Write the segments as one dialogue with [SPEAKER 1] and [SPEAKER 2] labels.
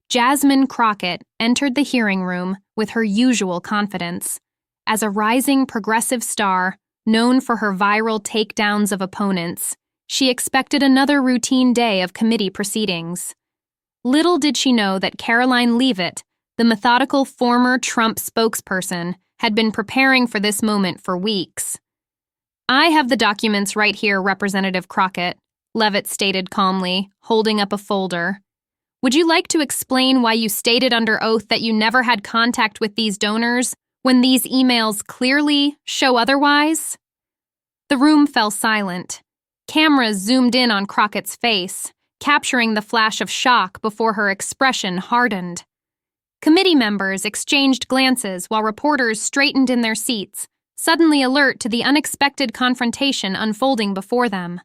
[SPEAKER 1] Jasmine Crockett entered the hearing room with her usual confidence. As a rising progressive star, known for her viral takedowns of opponents, she expected another routine day of committee proceedings. Little did she know that Karoline Leavitt, the methodical former Trump spokesperson, had been preparing for this moment for weeks. "I have the documents right here, Representative Crockett," Leavitt stated calmly, holding up a folder. "Would you like to explain why you stated under oath that you never had contact with these donors when these emails clearly show otherwise?" The room fell silent. Cameras zoomed in on Crockett's face, capturing the flash of shock before her expression hardened. Committee members exchanged glances while reporters straightened in their seats, suddenly alert to the unexpected confrontation unfolding before them.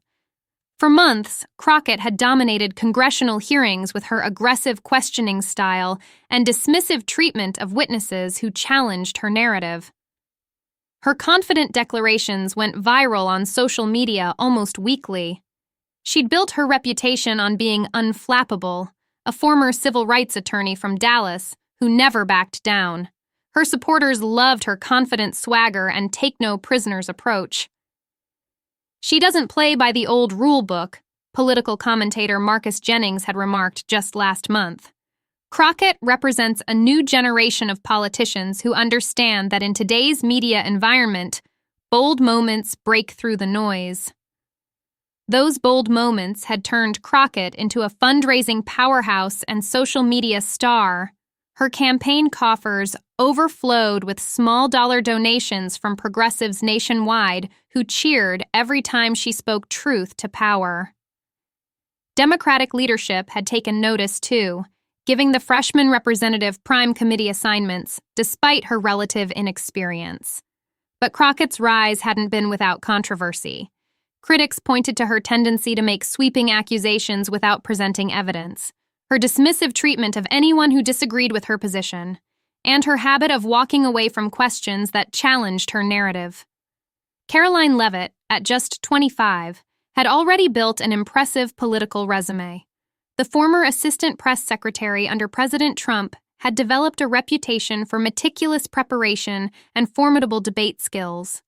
[SPEAKER 1] For months, Crockett had dominated congressional hearings with her aggressive questioning style and dismissive treatment of witnesses who challenged her narrative. Her confident declarations went viral on social media almost weekly. She'd built her reputation on being unflappable, a former civil rights attorney from Dallas who never backed down. Her supporters loved her confident swagger and take-no-prisoners approach. "She doesn't play by the old rule book," political commentator Marcus Jennings had remarked just last month. Crockett represents a new generation of politicians who understand that in today's media environment, bold moments break through the noise. Those bold moments had turned Crockett into a fundraising powerhouse and social media star. Her campaign coffers overflowed with small-dollar donations from progressives nationwide who cheered every time she spoke truth to power. Democratic leadership had taken notice, too, giving the freshman representative prime committee assignments, despite her relative inexperience. But Crockett's rise hadn't been without controversy. Critics pointed to her tendency to make sweeping accusations without presenting evidence, her dismissive treatment of anyone who disagreed with her position, and her habit of walking away from questions that challenged her narrative. Karoline Leavitt, at just 25, had already built an impressive political resume. The former assistant press secretary under President Trump had developed a reputation for meticulous preparation and formidable debate skills.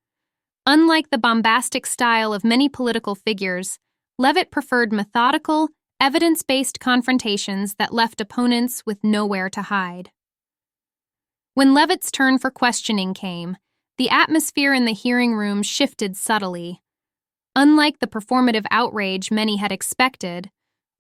[SPEAKER 1] Unlike the bombastic style of many political figures, Leavitt preferred methodical, evidence-based confrontations that left opponents with nowhere to hide. When Leavitt's turn for questioning came, the atmosphere in the hearing room shifted subtly. Unlike the performative outrage many had expected,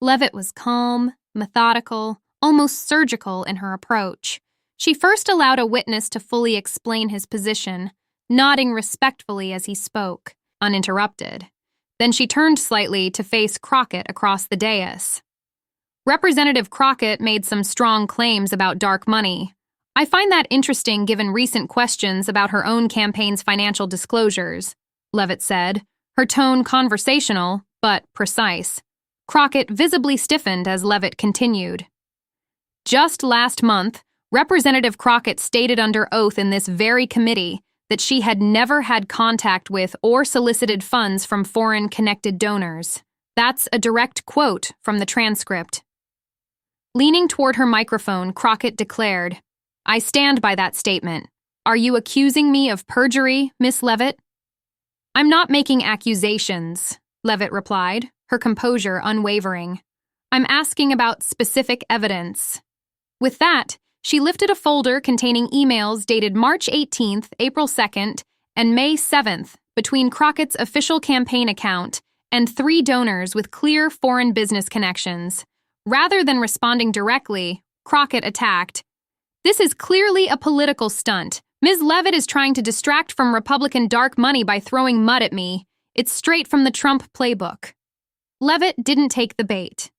[SPEAKER 1] Leavitt was calm, methodical, almost surgical in her approach. She first allowed a witness to fully explain his position, nodding respectfully as he spoke, uninterrupted. Then she turned slightly to face Crockett across the dais. "Representative Crockett made some strong claims about dark money. I find that interesting given recent questions about her own campaign's financial disclosures," Leavitt said, her tone conversational, but precise. Crockett visibly stiffened as Leavitt continued. "Just last month, Representative Crockett stated under oath in this very committee that she had never had contact with or solicited funds from foreign-connected donors. That's a direct quote from the transcript." Leaning toward her microphone, Crockett declared, "I stand by that statement. Are you accusing me of perjury, Miss Leavitt?" "I'm not making accusations," Leavitt replied, her composure unwavering. "I'm asking about specific evidence." With that, she lifted a folder containing emails dated March 18th, April 2nd, and May 7th between Crockett's official campaign account and 3 donors with clear foreign business connections. Rather than responding directly, Crockett attacked, "This is clearly a political stunt. Ms. Leavitt is trying to distract from Republican dark money by throwing mud at me. It's straight from the Trump playbook." Leavitt didn't take the bait.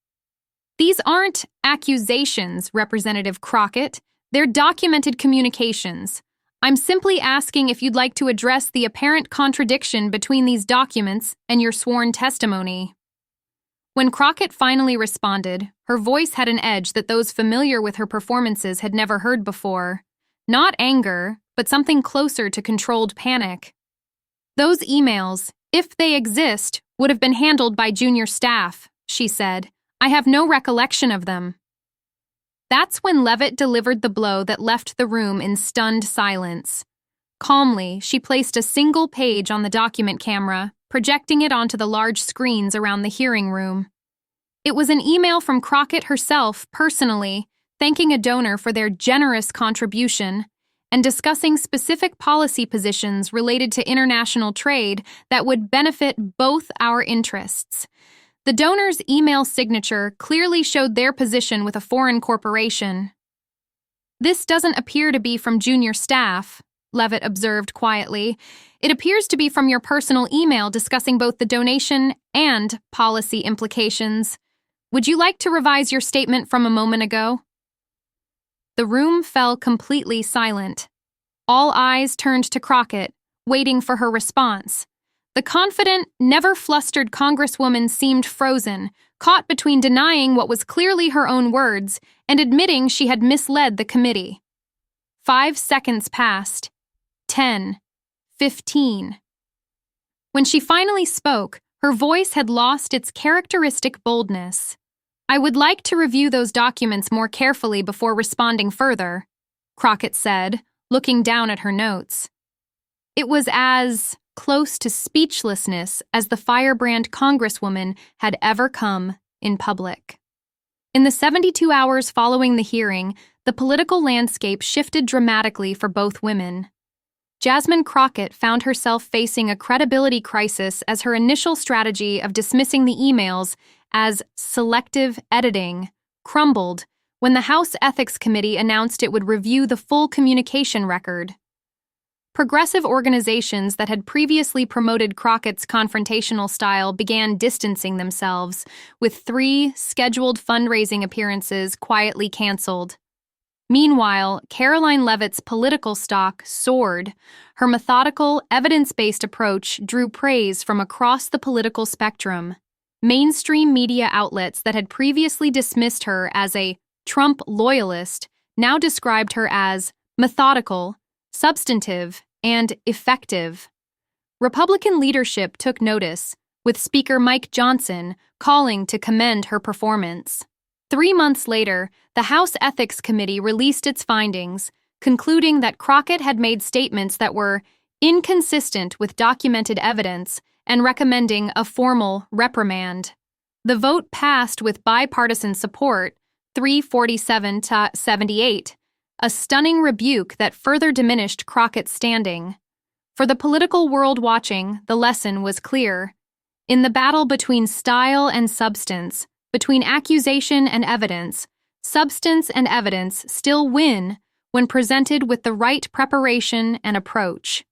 [SPEAKER 1] "These aren't accusations, Representative Crockett. They're documented communications. I'm simply asking if you'd like to address the apparent contradiction between these documents and your sworn testimony." When Crockett finally responded, her voice had an edge that those familiar with her performances had never heard before. Not anger, but something closer to controlled panic. "Those emails, if they exist, would have been handled by junior staff," she said. "I have no recollection of them." That's when Leavitt delivered the blow that left the room in stunned silence. Calmly, she placed a single page on the document camera, projecting it onto the large screens around the hearing room. It was an email from Crockett herself, personally, thanking a donor for their generous contribution and discussing specific policy positions related to international trade that would benefit both our interests. The donor's email signature clearly showed their position with a foreign corporation. "This doesn't appear to be from junior staff," Leavitt observed quietly. "It appears to be from your personal email discussing both the donation and policy implications. Would you like to revise your statement from a moment ago?" The room fell completely silent. All eyes turned to Crockett, waiting for her response. The confident, never flustered Congresswoman seemed frozen, caught between denying what was clearly her own words and admitting she had misled the committee. 5 seconds passed. 10. 15. When she finally spoke, her voice had lost its characteristic boldness. "I would like to review those documents more carefully before responding further," Crockett said, looking down at her notes. It was as close to speechlessness as the firebrand Congresswoman had ever come in public. In the 72 hours following the hearing, the political landscape shifted dramatically for both women. Jasmine Crockett found herself facing a credibility crisis as her initial strategy of dismissing the emails as selective editing crumbled when the House Ethics Committee announced it would review the full communication record. Progressive organizations that had previously promoted Crockett's confrontational style began distancing themselves, with 3 scheduled fundraising appearances quietly canceled. Meanwhile, Karoline Leavitt's political stock soared. Her methodical, evidence-based approach drew praise from across the political spectrum. Mainstream media outlets that had previously dismissed her as a Trump loyalist now described her as methodical, substantive, and effective. Republican leadership took notice, with Speaker Mike Johnson calling to commend her performance. 3 months later, the House Ethics Committee released its findings, concluding that Crockett had made statements that were inconsistent with documented evidence and recommending a formal reprimand. The vote passed with bipartisan support, 347 to 78, a stunning rebuke that further diminished Crockett's standing. For the political world watching, the lesson was clear. In the battle between style and substance, between accusation and evidence, substance and evidence still win when presented with the right preparation and approach.